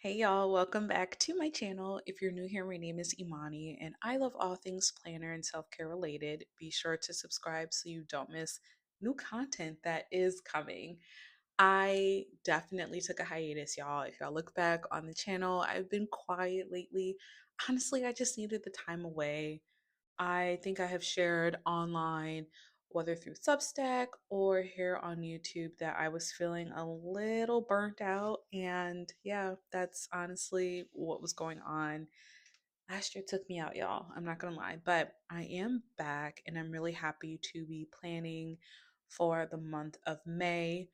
Hey y'all, welcome back to my channel. If you're new here, my name is Imani and I love all things planner and self-care related. Be sure to subscribe so you don't miss new content that is coming. I definitely took a hiatus, y'all. If y'all look back on the channel, I've been quiet lately. Honestly, I just needed the time away. I think I have shared online, whether through Substack or here on YouTube, that I was feeling a little burnt out. And yeah, that's honestly what was going on. Last year took me out, y'all. I'm not going to lie, but I am back and I'm really happy to be planning for the month of May.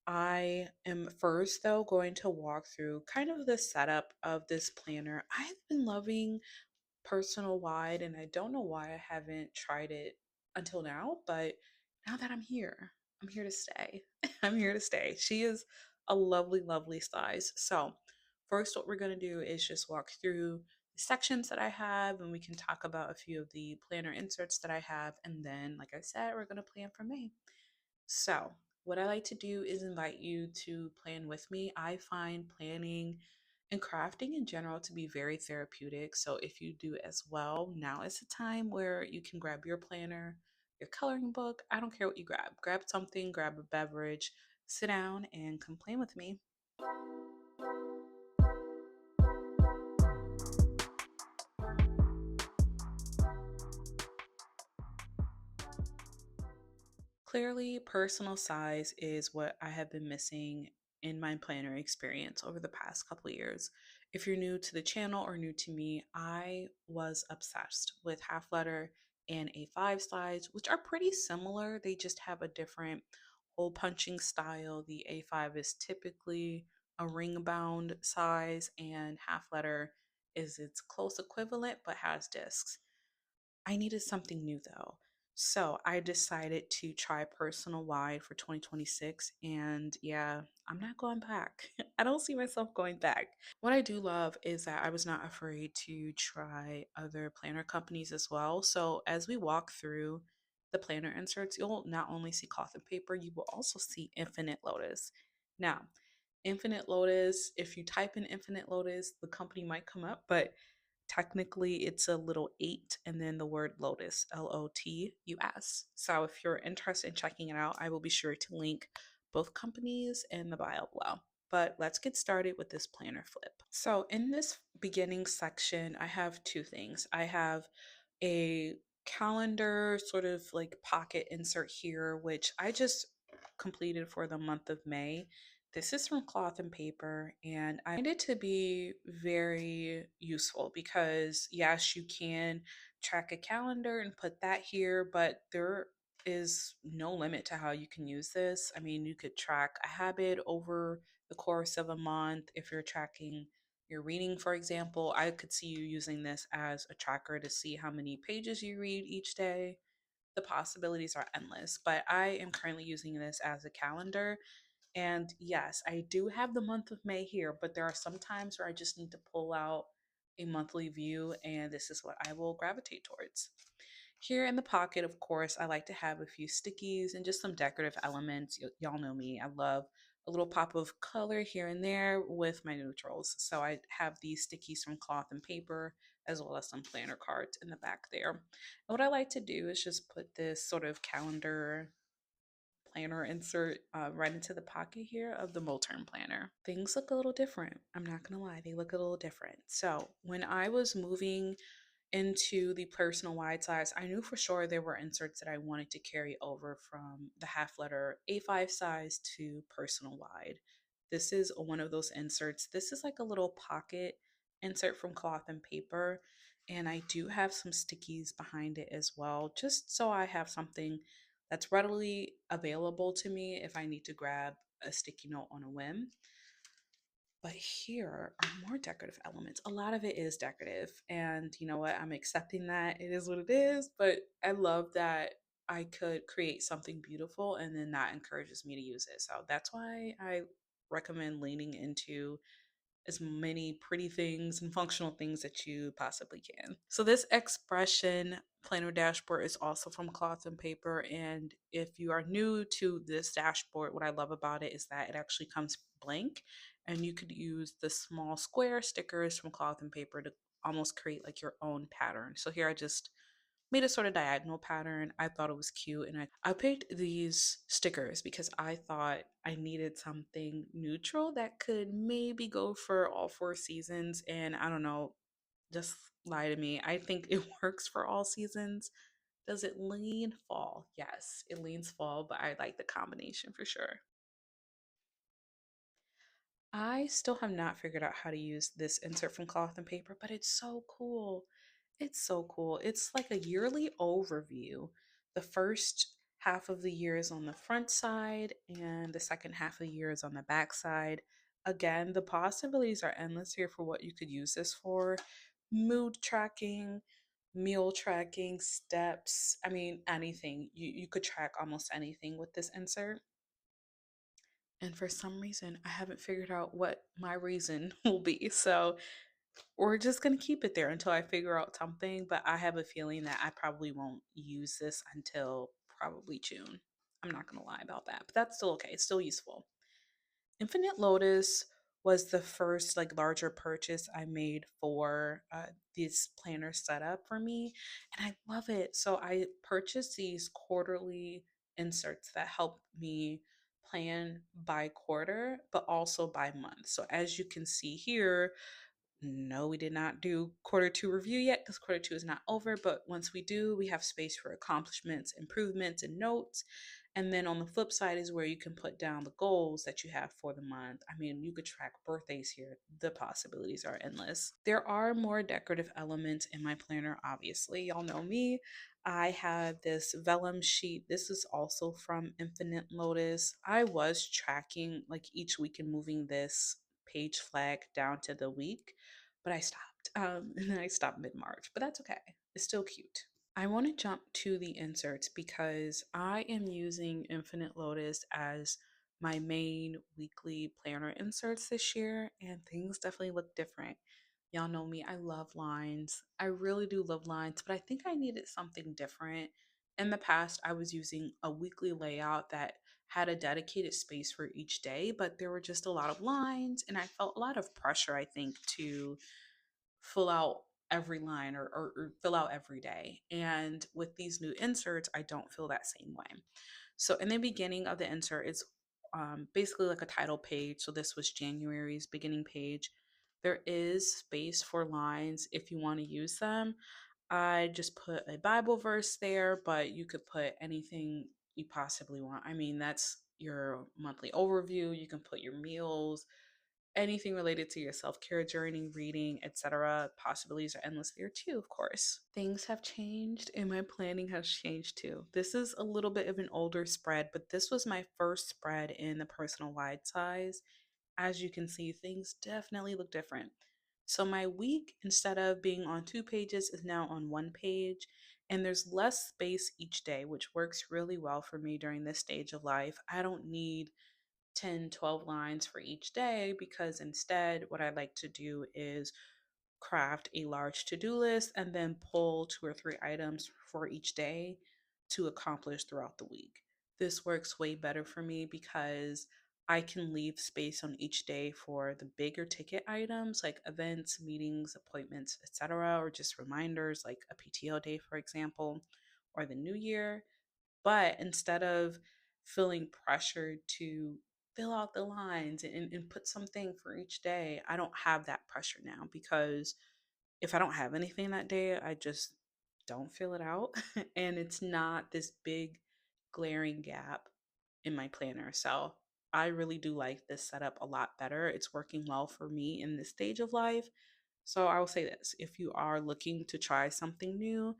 I am first, though, going to walk through kind of the setup of this planner. I've been loving personal wide, and I don't know why I haven't tried it until now, but now that I'm here to stay. I'm here to stay. She is a lovely, lovely size. So, first, what we're going to do is just walk through the sections that I have, and we can talk about a few of the planner inserts that I have. And then, like I said, we're going to plan for May. So, what I like to do is invite you to plan with me. I find planning and crafting in general to be very therapeutic. So, if you do as well, now is the time where you can grab your planner, your coloring book. I don't care what you grab. Grab something, grab a beverage, sit down, and come plan with me. Clearly, personal size is what I have been missing in my planner experience over the past couple of years. If you're new to the channel or new to me, I was obsessed with half letter and A5 size, which are pretty similar. They just have a different hole punching style. The A5 is typically a ring bound size, and half letter is its close equivalent but has discs. I needed something new though. So I decided to try personal wide for 2026. And yeah, I'm not going back. I don't see myself going back. What I do love is that I was not afraid to try other planner companies as well. So as we walk through the planner inserts, you'll not only see cloth and paper, you will also see Infinite Lotus. Now, Infinite Lotus, if you type in Infinite Lotus, the company might come up, but technically it's a little eight and then the word lotus, Lotus. So if you're interested in checking it out, I will be sure to link both companies in the bio below. But let's get started with this planner flip. So in this beginning section, I have two things. I have a calendar sort of like pocket insert here, which I just completed for the month of May. This is from Cloth and Paper, and I find it to be very useful because, yes, you can track a calendar and put that here, but there is no limit to how you can use this. I mean, you could track a habit over the course of a month. If you're tracking your reading, for example, I could see you using this as a tracker to see how many pages you read each day. The possibilities are endless, but I am currently using this as a calendar. And yes, I do have the month of May here, but there are some times where I just need to pull out a monthly view, and this is what I will gravitate towards. Here in the pocket, of course, I like to have a few stickies and just some decorative elements. Y'all know me. I love a little pop of color here and there with my neutrals. So I have these stickies from Cloth and Paper, as well as some planner cards in the back there. And what I like to do is just put this sort of calendar planner insert right into the pocket here of the Moterm planner. Things look a little different. I'm not gonna lie, they look a little different. So when I was moving into the personal wide size, I knew for sure there were inserts that I wanted to carry over from the half letter A5 size to personal wide. This is one of those inserts. This is like a little pocket insert from Cloth and Paper. And I do have some stickies behind it as well, just so I have something that's readily available to me if I need to grab a sticky note on a whim. But here are more decorative elements. A lot of it is decorative. And you know what? I'm accepting that. It is what it is. But I love that I could create something beautiful and then that encourages me to use it. So that's why I recommend leaning into as many pretty things and functional things that you possibly can. So this expression planner dashboard is also from Cloth and Paper. And if you are new to this dashboard, what I love about it is that it actually comes blank and you could use the small square stickers from cloth and paper to almost create like your own pattern. So here I just made a sort of diagonal pattern. I thought it was cute, and I picked these stickers because I thought I needed something neutral that could maybe go for all four seasons. And I don't know, just lie to me. I think it works for all seasons. Does it lean fall? Yes, it leans fall, but I like the combination for sure. I still have not figured out how to use this insert from cloth and paper, but it's so cool. It's so cool. It's like a yearly overview. The first half of the year is on the front side, and the second half of the year is on the back side. Again, the possibilities are endless here for what you could use this for: mood tracking, meal tracking, steps. I mean, anything. You could track almost anything with this insert. And for some reason, I haven't figured out what my reason will be. So we're just going to keep it there until I figure out something. But I have a feeling that I probably won't use this until probably June. I'm not going to lie about that, but that's still okay. It's still useful. Infinite Lotus was the first like larger purchase I made for this planner setup for me, and I love it. So I purchased these quarterly inserts that help me plan by quarter, but also by month. So as you can see here, no, we did not do quarter two review yet because quarter two is not over. But once we do, we have space for accomplishments, improvements, and notes. And then on the flip side is where you can put down the goals that you have for the month. I mean, you could track birthdays here. The possibilities are endless. There are more decorative elements in my planner, obviously. Y'all know me. I have this vellum sheet. This is also from Infinite Lotus. I was tracking like each week and moving this page flag down to the week, but I stopped. And then I stopped mid March, but that's okay. It's still cute. I want to jump to the inserts because I am using Infinite Lotus as my main weekly planner inserts this year, and things definitely look different. Y'all know me, I love lines. I really do love lines, but I think I needed something different. In the past, I was using a weekly layout that had a dedicated space for each day, but there were just a lot of lines, and I felt a lot of pressure, I think, to fill out every line or fill out every day. And with these new inserts, I don't feel that same way. So in the beginning of the insert, it's basically like a title page. So this was January's beginning page. There is space for lines if you want to use them. I just put a Bible verse there, but you could put anything you possibly want. I mean, that's your monthly overview. You can put your meals, anything related to your self-care journey, reading, etc. Possibilities are endless there too, of course. Things have changed and my planning has changed too. This is a little bit of an older spread, but this was my first spread in the personal wide size. As you can see, things definitely look different. So my week, instead of being on two pages, is now on one page, and there's less space each day, which works really well for me during this stage of life. I don't need 10, 12 lines for each day because instead, what I like to do is craft a large to do list and then pull two or three items for each day to accomplish throughout the week. This works way better for me because I can leave space on each day for the bigger ticket items like events, meetings, appointments, etc., or just reminders like a PTO day, for example, or the new year. But instead of feeling pressured to fill out the lines and put something for each day, I don't have that pressure now because if I don't have anything that day, I just don't fill it out. And it's not this big glaring gap in my planner. So I really do like this setup a lot better. It's working well for me in this stage of life. So I will say this: if you are looking to try something new,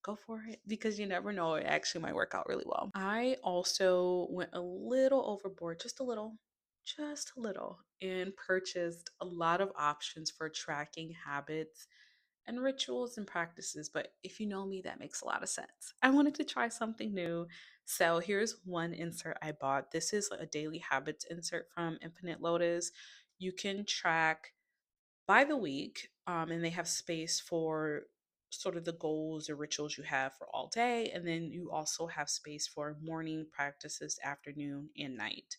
go for it because you never know, it actually might work out really well. I also went a little overboard, just a little, and purchased a lot of options for tracking habits and rituals and practices. But if you know me, that makes a lot of sense. I wanted to try something new. So here's one insert I bought. This is a daily habits insert from Infinite Lotus. You can track by the week, and they have space for sort of the goals or rituals you have for all day. And then you also have space for morning practices, afternoon, and night.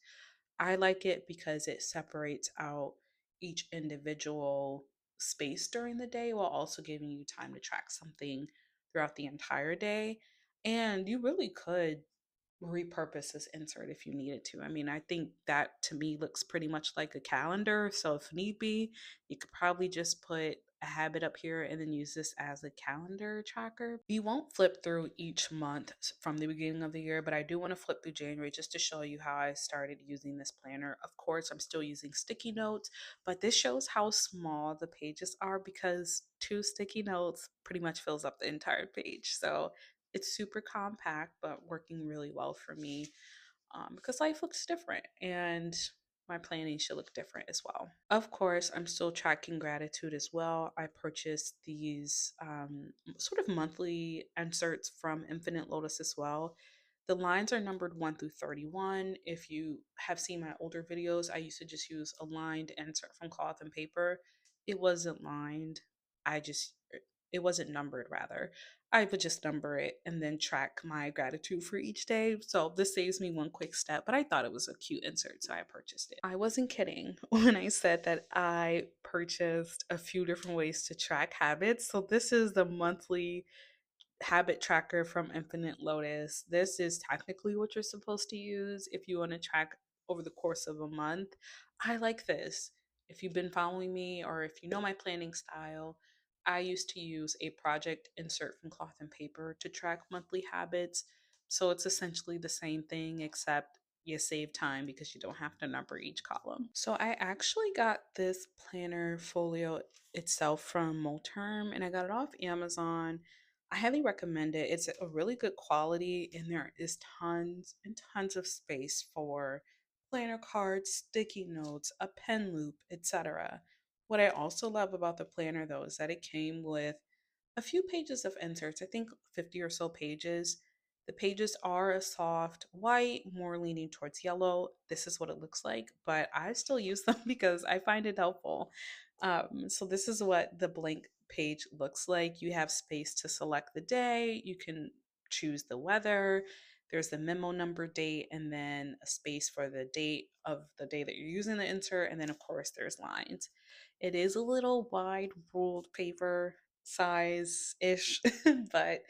I like it because it separates out each individual space during the day while also giving you time to track something throughout the entire day. And you really could repurpose this insert if you needed to. I mean, I think that to me looks pretty much like a calendar. So if need be, you could probably just put a habit up here and then use this as a calendar tracker. You won't flip through each month from the beginning of the year, but I do want to flip through January just to show you how I started using this planner. Of course, I'm still using sticky notes, but this shows how small the pages are because two sticky notes pretty much fills up the entire page. So it's super compact, but working really well for me because life looks different and my planning should look different as well. Of course, I'm still tracking gratitude as well. I purchased these sort of monthly inserts from Infinite Lotus as well. The lines are numbered 1 through 31. If you have seen my older videos, I used to just use a lined insert from cloth and paper. It wasn't lined. I just, it wasn't numbered rather. I would just number it and then track my gratitude for each day. So this saves me one quick step, but I thought it was a cute insert, so I purchased it. I wasn't kidding when I said that I purchased a few different ways to track habits. So this is the monthly habit tracker from Infinite Lotus. This is technically what you're supposed to use if you want to track over the course of a month. I like this. If you've been following me or if you know my planning style, I used to use a project insert from cloth and paper to track monthly habits. So it's essentially the same thing, except you save time because you don't have to number each column. So I actually got this planner folio itself from Moterm and I got it off Amazon. I highly recommend it. It's a really good quality, and there is tons and tons of space for planner cards, sticky notes, a pen loop, etc. What I also love about the planner, though, is that it came with a few pages of inserts, I think 50 or so pages. The pages are a soft white, more leaning towards yellow. This is what it looks like, but I still use them because I find it helpful. So this is what the blank page looks like. You have space to select the day. You can choose the weather. There's the memo number date, and then a space for the date of the day that you're using the insert. And then, of course, there's lines. It is a little wide ruled paper size ish, but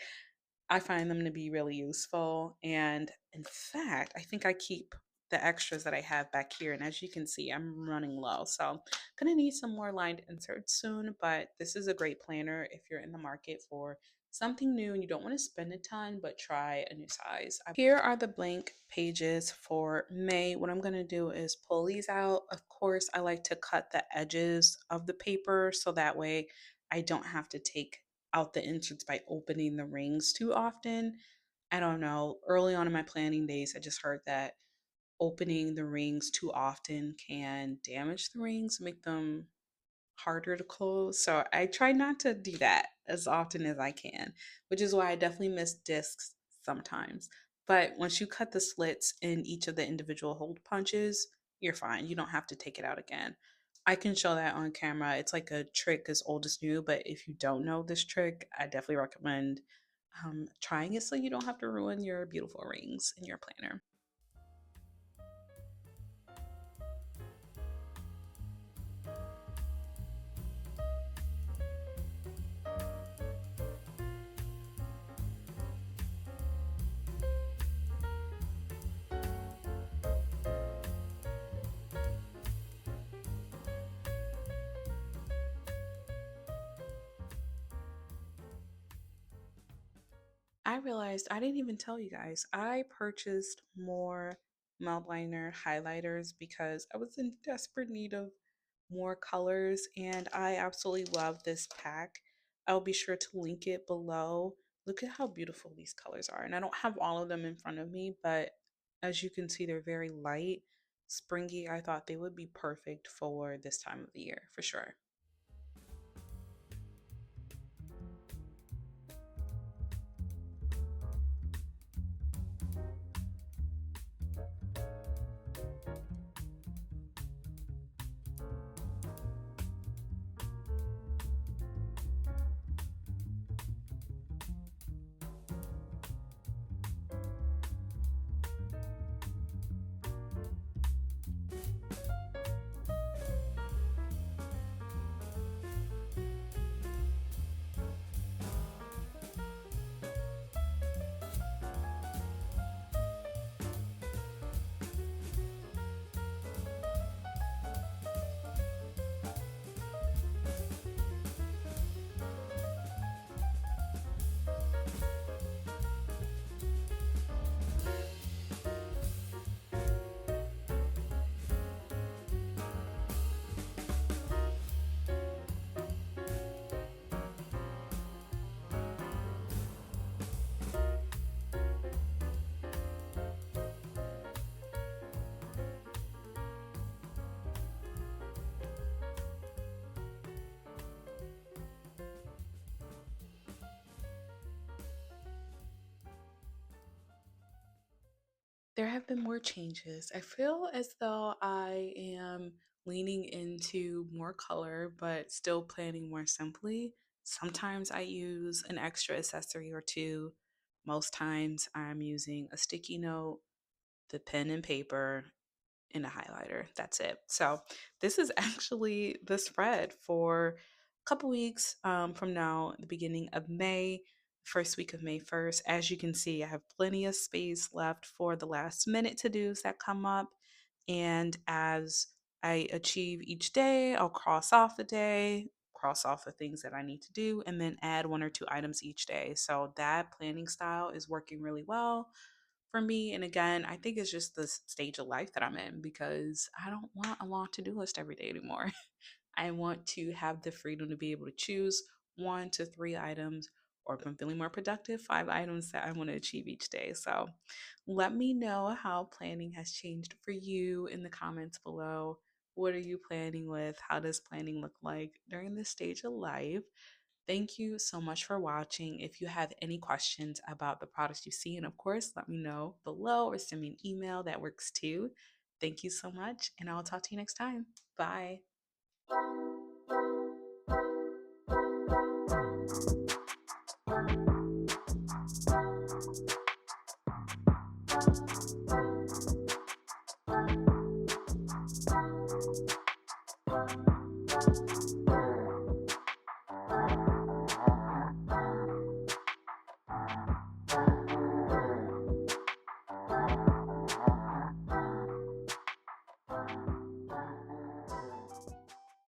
I find them to be really useful. And in fact, I think I keep the extras that I have back here. And as you can see, I'm running low. So I'm going to need some more lined inserts soon. But this is a great planner if you're in the market for something new and you don't want to spend a ton, but try a new size. Here are the blank pages for May. What I'm going to do is pull these out. Of course, I like to cut the edges of the paper so that way I don't have to take out the inserts by opening the rings too often. I don't know. Early on in my planning days, I just heard that opening the rings too often can damage the rings, make them harder to close. So I try not to do that as often as I can, which is why I definitely miss discs sometimes. But once you cut the slits in each of the individual hole punches, you're fine. You don't have to take it out again. I can show that on camera. It's like a trick as old as new, but if you don't know this trick, I definitely recommend trying it so you don't have to ruin your beautiful rings in your planner. I realized I didn't even tell you guys. I purchased more mouth liner highlighters because I was in desperate need of more colors and I absolutely love this pack. I'll be sure to link it below. Look at how beautiful these colors are. And I don't have all of them in front of me, but as you can see, they're very light, springy. I thought they would be perfect for this time of the year for sure. There have been more changes. I feel as though I am leaning into more color, but still planning more simply. Sometimes I use an extra accessory or two. Most times I'm using a sticky note, the pen and paper, and a highlighter. That's it. So this is actually the spread for a couple weeks from now, the beginning of May, first week of May 1st. As you can see, I have plenty of space left for the last minute to dos that come up. And as I achieve each day, I'll cross off the day, cross off the things that I need to do, and then add one or two items each day. So that planning style is working really well for me. And again, I think it's just the stage of life that I'm in because I don't want a long to do list every day anymore. I want to have the freedom to be able to choose 1 to 3 items, or if I'm feeling more productive, 5 items that I want to achieve each day. So let me know how planning has changed for you in the comments below. What are you planning with? How does planning look like during this stage of life? Thank you so much for watching. If you have any questions about the products you see, and of course, let me know below or send me an email. That works too. Thank you so much, and I'll talk to you next time. Bye.